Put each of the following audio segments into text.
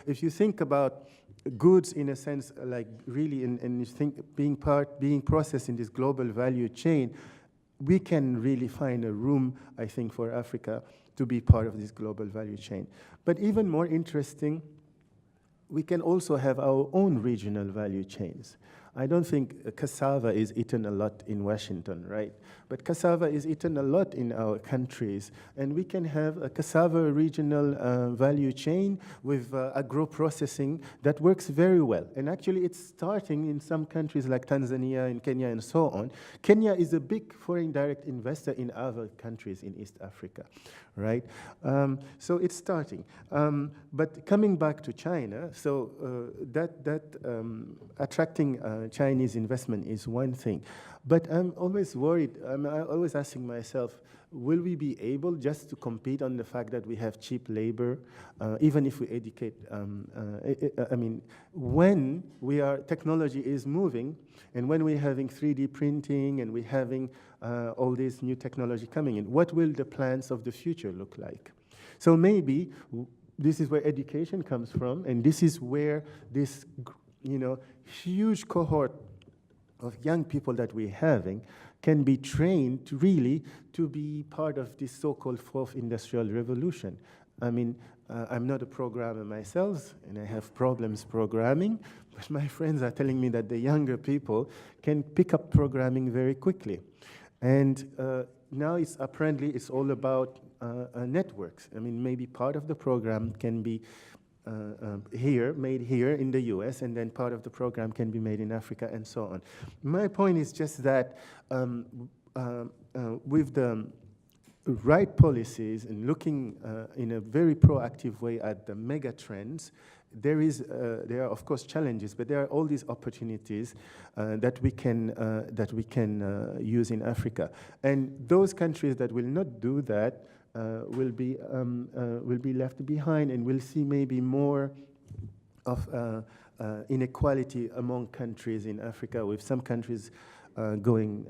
if you think about goods in a sense, like really, and you think being processed in this global value chain, we can really find a room, I think, for Africa to be part of this global value chain. But even more interesting, we can also have our own regional value chains. I don't think cassava is eaten a lot in Washington, right? But cassava is eaten a lot in our countries, and we can have a cassava regional value chain with agro-processing that works very well. And actually, it's starting in some countries like Tanzania and Kenya and so on. Kenya is a big foreign direct investor in other countries in East Africa, right? So it's starting. But coming back to China, so attracting Chinese investment is one thing. But I'm always worried, I'm always asking myself, will we be able just to compete on the fact that we have cheap labor, even if we educate? I mean, when technology is moving, and when we're having 3D printing, and we're having all this new technology coming in, what will the plans of the future look like? So maybe this is where education comes from, and this is where this, huge cohort of young people that we're having can be trained to be part of this so-called fourth industrial revolution. I mean, I'm not a programmer myself, and I have problems programming, but my friends are telling me that the younger people can pick up programming very quickly. And now apparently it's all about networks. I mean, maybe part of the program can be made here in the US, and then part of the program can be made in Africa, and so on. My point is just that with the right policies and looking in a very proactive way at the mega trends, there are of course challenges, but there are all these opportunities that we can use in Africa. And those countries that will not do that will be left behind, and we'll see maybe more of inequality among countries in Africa, with some countries going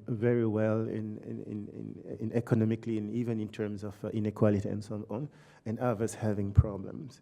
very well in economically and even in terms of inequality and so on, and others having problems.